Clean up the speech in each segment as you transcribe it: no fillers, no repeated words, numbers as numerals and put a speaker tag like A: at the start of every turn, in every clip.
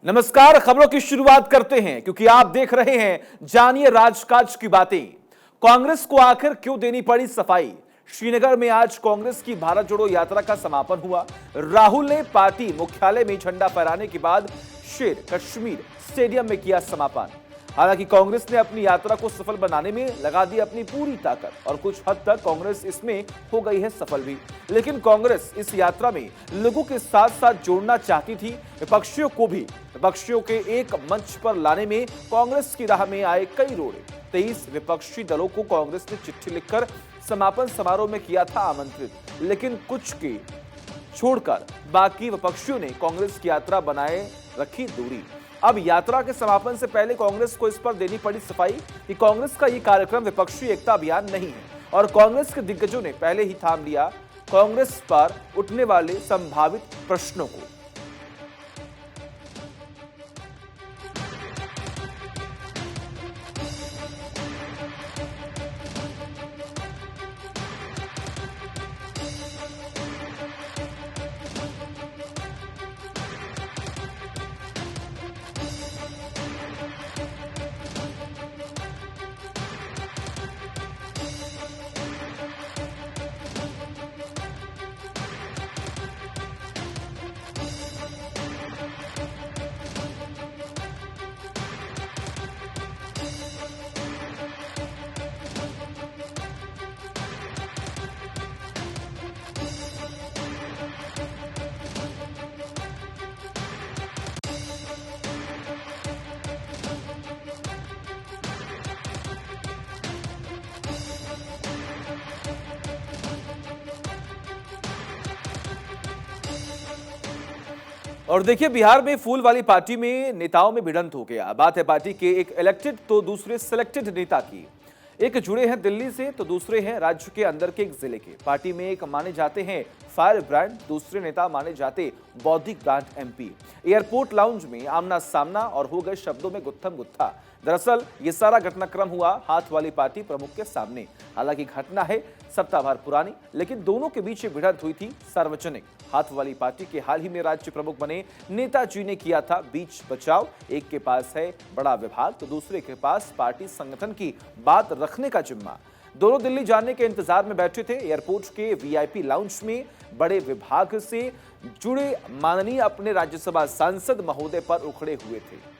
A: नमस्कार। खबरों की शुरुआत करते हैं क्योंकि आप देख रहे हैं जानिए राजकाज की बातें। कांग्रेस को आखिर क्यों देनी पड़ी सफाई। श्रीनगर में आज कांग्रेस की भारत जोड़ो यात्रा का समापन हुआ। राहुल ने पार्टी मुख्यालय में झंडा फहराने के बाद शेर कश्मीर स्टेडियम में किया समापन। हालांकि कांग्रेस ने अपनी यात्रा को सफल बनाने में लगा दी अपनी पूरी ताकत और कुछ हद तक कांग्रेस इसमें हो गई है सफल भी। लेकिन कांग्रेस इस यात्रा में लोगों के साथ साथ जोड़ना चाहती थी, विपक्षियों को भी। विपक्षियों के एक मंच पर लाने में कांग्रेस की राह में आए कई रोड़े। 23 विपक्षी दलों को कांग्रेस ने चिट्ठी लिखकर समापन समारोह में किया था आमंत्रित, लेकिन कुछ के छोड़कर बाकी विपक्षियों ने कांग्रेस की यात्रा बनाए रखी दूरी। अब यात्रा के समापन से पहले कांग्रेस को इस पर देनी पड़ी सफाई कि कांग्रेस का ये कार्यक्रम विपक्षी एकता अभियान नहीं है और कांग्रेस के दिग्गजों ने पहले ही थाम लिया कांग्रेस पर उठने वाले संभावित प्रश्नों को। और देखिए, बिहार में फूल वाली पार्टी में नेताओं में भिड़ंत हो गया। बात है पार्टी के एक इलेक्टेड तो दूसरे सिलेक्टेड नेता की। एक जुड़े हैं दिल्ली से तो दूसरे हैं राज्य के अंदर के एक जिले के। पार्टी में एक माने जाते हैं फायर ब्रांड, दूसरे नेता माने जाते बौद्धिक ब्रांड एमपी। एयरपोर्ट लाउंज में आमना सामना और हो गए शब्दों में गुत्थम गुत्था। दरअसल ये सारा घटनाक्रम हुआ हाथ वाली पार्टी प्रमुख के सामने। हालांकि घटना है सप्ताह भर पुरानी, लेकिन दोनों के बीच भिड़ंत हुई थी सार्वजनिक। हाथ वाली पार्टी के हाल ही में राज्य प्रमुख बने नेताजी ने किया था बीच बचाव। एक के पास है बड़ा विभाग तो दूसरे के पास पार्टी संगठन की बात रखने का जिम्मा। दोनों दिल्ली जाने के इंतजार में बैठे थे। एयरपोर्ट के वीआईपी लाउंज में बड़े विभाग से जुड़े माननीय अपने राज्यसभा सांसद महोदय पर उखड़े हुए थे।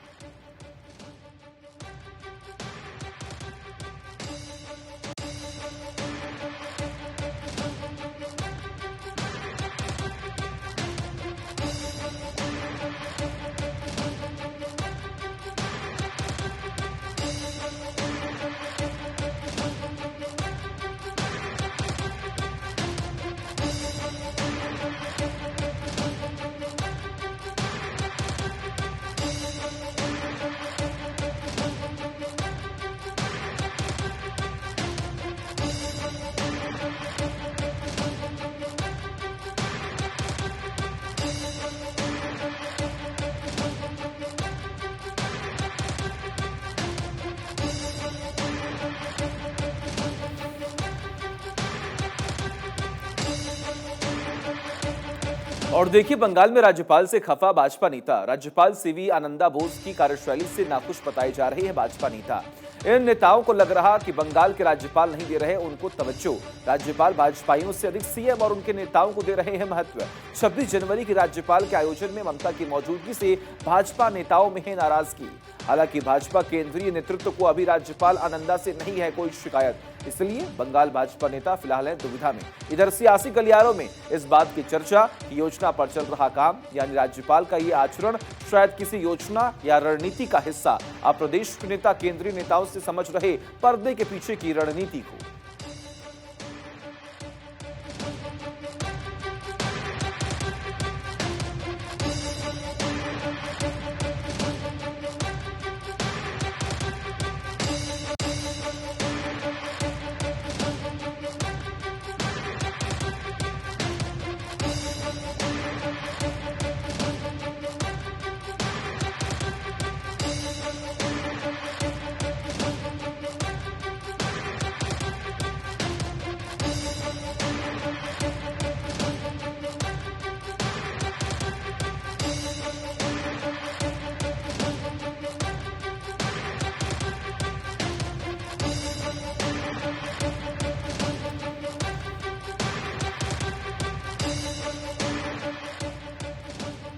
A: और देखिए, बंगाल में राज्यपाल से खफा भाजपा नेता। राज्यपाल सीवी आनंदा बोस की कार्यशैली से नाखुश बताई जा रही है भाजपा नेता। इन नेताओं को लग रहा कि बंगाल के राज्यपाल नहीं दे रहे उनको तवज्जो। राज्यपाल भाजपाइयों से अधिक सीएम और उनके नेताओं को दे रहे हैं महत्व। 26 जनवरी के राज्यपाल के आयोजन में ममता की मौजूदगी से भाजपा नेताओं में है नाराजगी। हालांकि भाजपा केंद्रीय नेतृत्व को अभी राज्यपाल आनंदा से नहीं है कोई शिकायत, इसलिए बंगाल भाजपा नेता फिलहाल है दुविधा में। इधर सियासी गलियारों में इस बात की चर्चा कि योजना पर चल रहा काम यानी राज्यपाल का ये आचरण शायद किसी योजना या रणनीति का हिस्सा। अब प्रदेश के नेता केंद्रीय नेताओं से समझ रहे पर्दे के पीछे की रणनीति को।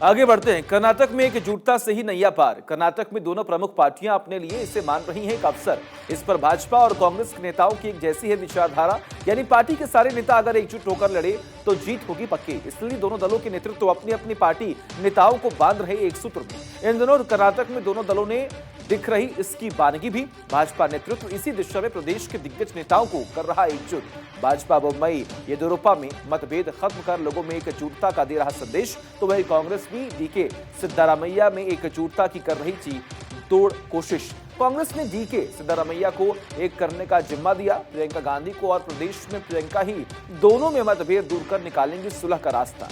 A: आगे बढ़ते हैं। कर्नाटक में एकजुटता से ही नैया पार। कर्नाटक में दोनों प्रमुख पार्टियां अपने लिए इसे मान रही हैं एक अवसर। इस पर भाजपा और कांग्रेस के नेताओं की एक जैसी है विचारधारा, यानी पार्टी के सारे नेता अगर एकजुट होकर लड़े तो जीत होगी पक्की। इसलिए दोनों दलों के नेतृत्व अपनी अपनी पार्टी नेताओं को बांध रहे एक सूत्र में। इन दिनों कर्नाटक में दोनों दलों ने दिख रही इसकी बानगी भी। भाजपा नेतृत्व इसी दिशा में प्रदेश के दिग्गज नेताओं को कर रहा एकजुट। भाजपा मुंबई येदियुरप्पा में मतभेद खत्म कर लोगों में एकजुटता का दे रहा संदेश, तो वही कांग्रेस भी डीके सिद्धारमैया में एकजुटता की कर रही थी तोड़ कोशिश। कांग्रेस ने डीके सिद्धारमैया को एक करने का जिम्मा दिया, प्रियंका गांधी को, और प्रदेश में प्रियंका ही दोनों में मतभेद दूर कर निकालेंगी सुलह का रास्ता।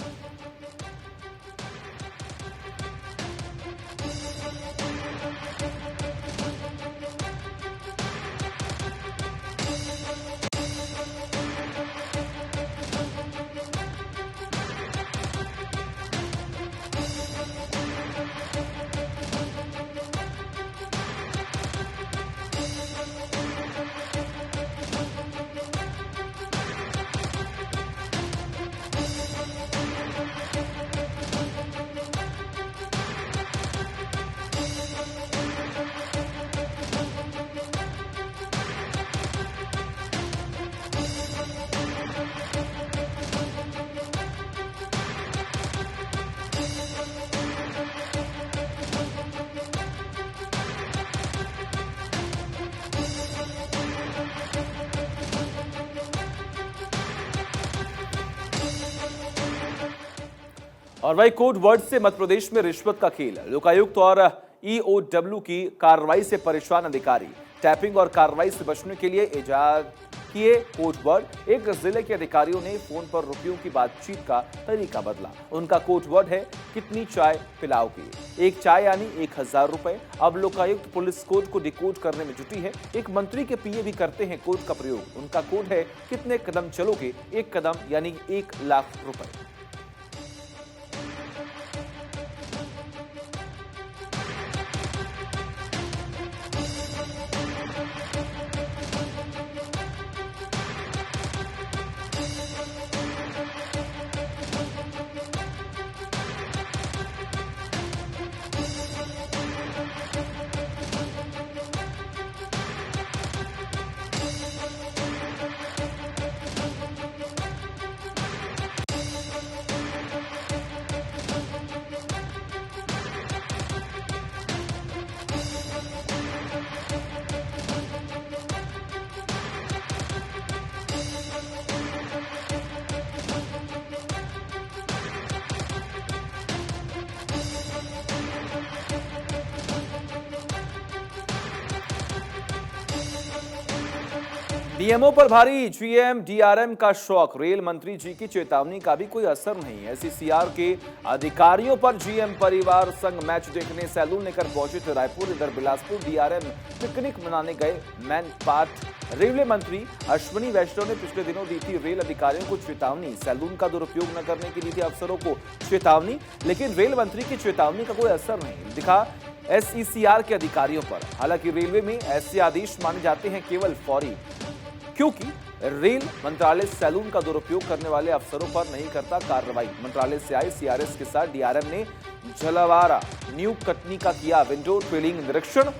A: और वही कोड वर्ड से मध्य प्रदेश में रिश्वत का खेल। लोकायुक्त और ईओडब्ल्यू की कार्रवाई से परेशान अधिकारी। टैपिंग और कार्रवाई से बचने के लिए इजाद किए कोड वर्ड। एक जिले के अधिकारियों ने फोन पर रुपयों की बातचीत का तरीका बदला। उनका कोड वर्ड है, कितनी चाय पिलाओगी? एक चाय यानी 1000 रुपए। अब लोकायुक्त पुलिस कोड को डिकोड करने में जुटी है। एक मंत्री के पीए भी करते हैं कोड का प्रयोग। उनका कोड है, कितने कदम चलोगे? 1 कदम यानी 1 लाख रुपए। डीएमओ पर भारी जीएम डीआरएम का शौक। रेल मंत्री जी की चेतावनी का भी कोई असर नहीं। एसईसीआर के अधिकारियों पर जीएम परिवार संग मैच देखने सैलून लेकर पहुंचे थे रायपुर। इधर बिलासपुर डीआरएम पिकनिक मनाने गए मैन पार्ट। रेलवे मंत्री अश्विनी वैष्णव ने पिछले दिनों दी थी रेल अधिकारियों को चेतावनी। सैलून का दुरुपयोग न करने की दी थी अफसरों को चेतावनी, लेकिन रेल मंत्री की चेतावनी का कोई असर नहीं दिखा एसईसीआर के अधिकारियों पर। हालांकि रेलवे में ऐसे आदेश माने जाते हैं केवल फौरी, क्योंकि रेल मंत्रालय सैलून का दुरुपयोग करने वाले अफसरों पर नहीं करता कार्रवाई। मंत्रालय से आए सीआरएस के साथ डीआरएम ने झलवारा न्यू कटनी का किया विंडो ट्रेलिंग निरीक्षण।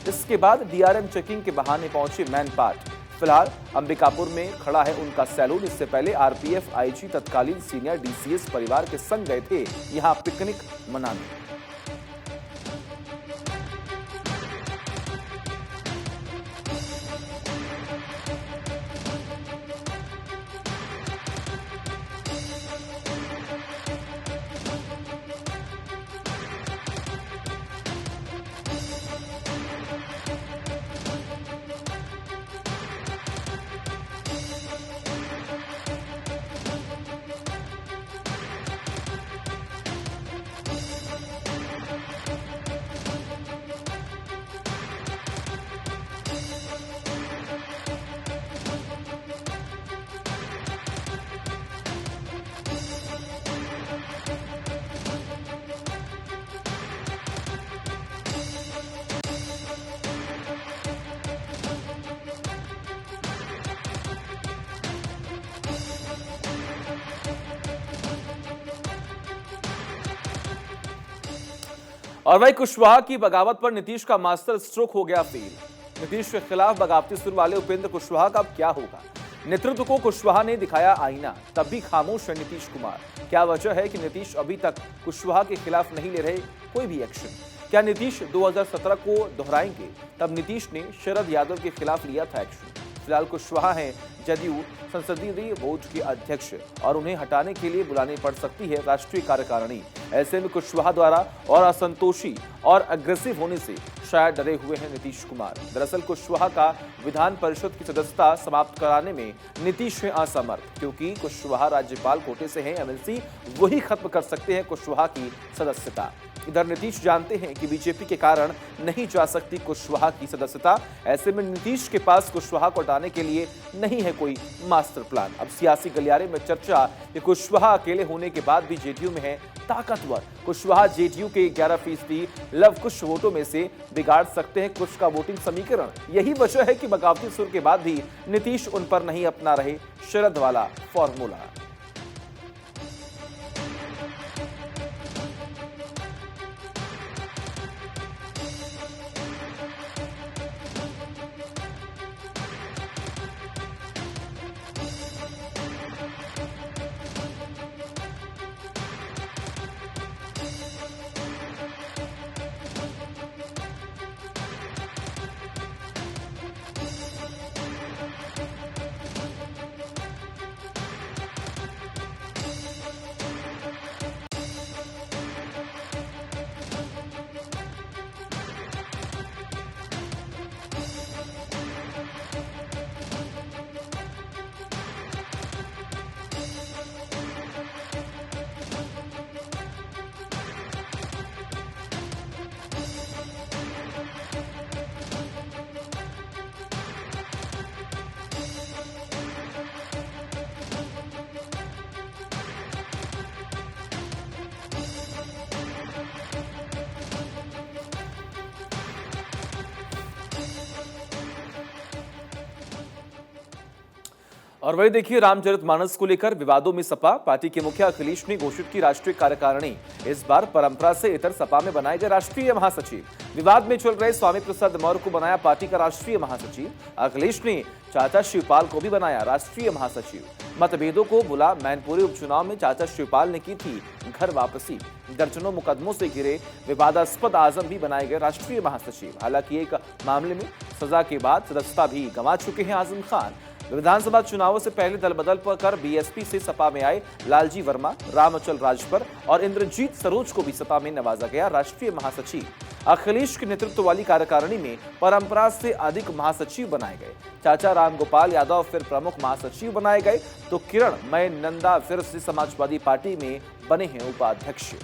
A: इसके बाद डीआरएम चेकिंग के बहाने पहुंचे मैन पार्ट। फिलहाल अंबिकापुर में खड़ा है उनका सैलून। इससे पहले आरपीएफ आईजी तत्कालीन सीनियर डीसीएस परिवार के संग गए थे यहां पिकनिक मनाने। और वही कुशवाहा की बगावत पर नीतीश का मास्टर स्ट्रोक हो गया फेल। नीतीश के खिलाफ बगावती सुर वाले उपेंद्र कुशवाहा का अब क्या होगा? नेतृत्व को कुशवाहा ने दिखाया आईना, तब भी खामोश है नीतीश कुमार। क्या वजह है कि नीतीश अभी तक कुशवाहा के खिलाफ नहीं ले रहे कोई भी एक्शन? क्या नीतीश 2017 को दोहराएंगे? तब नीतीश ने शरद यादव के खिलाफ लिया था एक्शन। फिलहाल कुशवाहा हैं जदयू संसदीय बोर्ड के अध्यक्ष और उन्हें हटाने के लिए बुलानी पड़ सकती है राष्ट्रीय कार्यकारिणी। ऐसे में कुशवाहा द्वारा और असंतोषी और अग्रेसिव होने से शायद डरे हुए हैं नीतीश कुमार। दरअसल कुशवाहा का विधान परिषद की सदस्यता समाप्त कराने में नीतीश है असमर्थ, क्योंकि कुशवाहा राज्यपाल कोटे से हैं। एमएलसी वही खत्म कर सकते हैं कुशवाहा की सदस्यता। इधर नीतीश जानते हैं कि बीजेपी के कारण नहीं जा सकती कुशवाहा की सदस्यता। ऐसे में नीतीश के पास कुशवाहा को हटाने के लिए नहीं है कोई मास्टर प्लान। अब सियासी गलियारे में चर्चा कि कुशवाहा अकेले होने के बाद भी जेडीयू में है ताकतवर। कुशवाहा जेडीयू के 11% लव कुश वोटों में से बिगाड़ सकते हैं कुछ का वोटिंग समीकरण। यही वजह है कि बगावती सुर के बाद भी नीतीश उन पर नहीं अपना रहे शरद वाला फॉर्मूला। और वही देखिए, रामचरितमानस को लेकर विवादों में सपा। पार्टी के मुखिया अखिलेश ने घोषित की राष्ट्रीय कार्यकारिणी। इस बार परंपरा से इतर सपा में बनाए गए राष्ट्रीय महासचिव। विवाद में चल रहे स्वामी प्रसाद मौर्य को बनाया पार्टी का राष्ट्रीय महासचिव। अखिलेश ने चाचा शिवपाल को भी बनाया राष्ट्रीय महासचिव। मतभेदों को भुला मैनपुरी उपचुनाव में चाचा शिवपाल ने की थी घर वापसी। दर्जनों मुकदमों से घिरे विवादास्पद आजम भी बनाए गए राष्ट्रीय महासचिव। हालांकि एक मामले में सजा के बाद सदस्यता भी गंवा चुके हैं आजम खान। विधानसभा चुनावों से पहले दल बदल कर बीएसपी से सपा में आए लालजी वर्मा, रामअचल राजभर और इंद्रजीत सरोज को भी सपा में नवाजा गया राष्ट्रीय महासचिव। अखिलेश के नेतृत्व वाली कार्यकारिणी में परंपरा से अधिक महासचिव बनाए गए। चाचा रामगोपाल यादव फिर प्रमुख महासचिव बनाए गए, तो किरण मय नंदा फिर से समाजवादी पार्टी में बने हैं उपाध्यक्ष।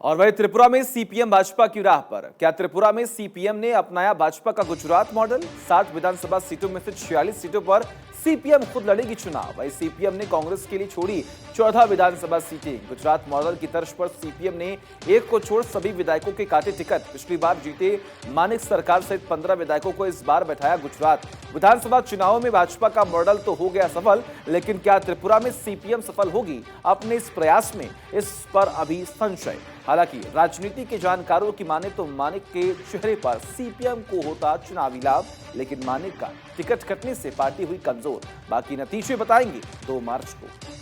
A: और वही त्रिपुरा में सीपीएम भाजपा की राह पर। क्या त्रिपुरा में सीपीएम ने अपनाया भाजपा का गुजरात मॉडल? 60 विधानसभा सीटों में से 46 सीटों पर सीपीएम खुद लड़ेगी चुनाव। वही सीपीएम ने कांग्रेस के लिए छोड़ी 14 विधानसभा सीटें। गुजरात मॉडल की तर्ज पर सीपीएम ने एक को छोड़ सभी विधायकों के काटे टिकट। पिछली बार जीते मानिक सरकार सहित 15 विधायकों को इस बार बैठाया गुजरात। विधानसभा चुनावों में भाजपा का मॉडल तो हो गया सफल, लेकिन क्या त्रिपुरा में सीपीएम सफल होगी अपने इस प्रयास में, इस पर अभी संशय। हालांकि राजनीति के जानकारों की माने तो मानिक के चेहरे पर सीपीएम को होता चुनावी लाभ, लेकिन मानिक का टिकट कटने से पार्टी हुई कमजोर। बाकी नतीजे बताएंगे 2 मार्च को।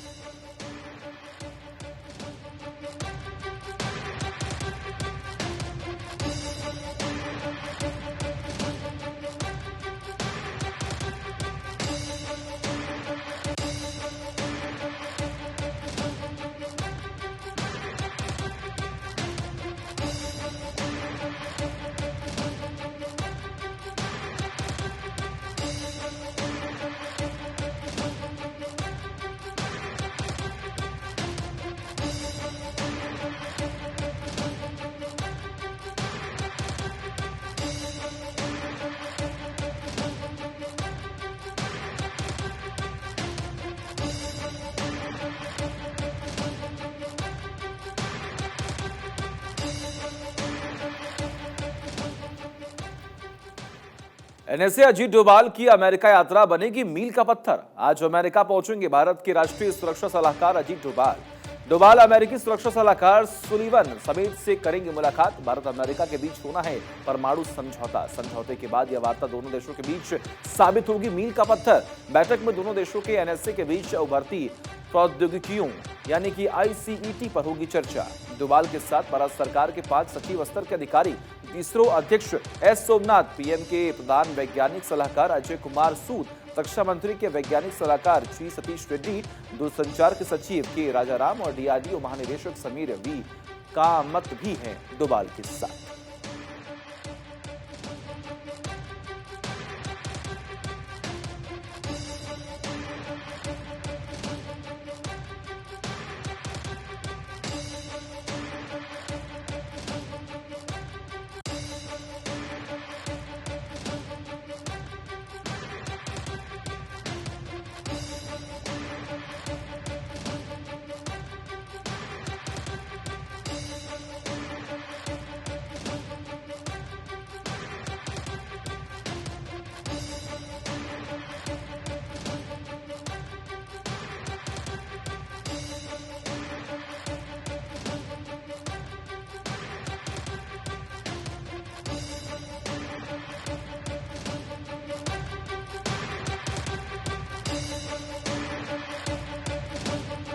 A: एनएसए अजीत डोभाल की अमेरिका यात्रा बनेगी मील का पत्थर। आज अमेरिका पहुंचेंगे भारत के राष्ट्रीय सुरक्षा सलाहकार अजीत डोभाल। डोभाल अमेरिकी सुरक्षा सलाहकार सुलीवन समेत से करेंगे मुलाकात। भारत अमेरिका के बीच होना है परमाणु समझौता। समझौते के बाद यह वार्ता दोनों देशों के बीच साबित होगी मील का पत्थर। बैठक में दोनों देशों के एनएसए के बीच उभरती प्रौद्योगिकियों यानी कि आईसीईटी पर होगी चर्चा। डोभाल के साथ भारत सरकार के 5 सचिव स्तर के अधिकारी, इसरो अध्यक्ष एस सोमनाथ, पीएम के प्रधान वैज्ञानिक सलाहकार अजय कुमार सूद, रक्षा मंत्री के वैज्ञानिक सलाहकार जी सतीश रेड्डी, दूरसंचार के सचिव के राजाराम और डीआरडीओ महानिदेशक समीर वी कामत भी हैं डोभाल के साथ।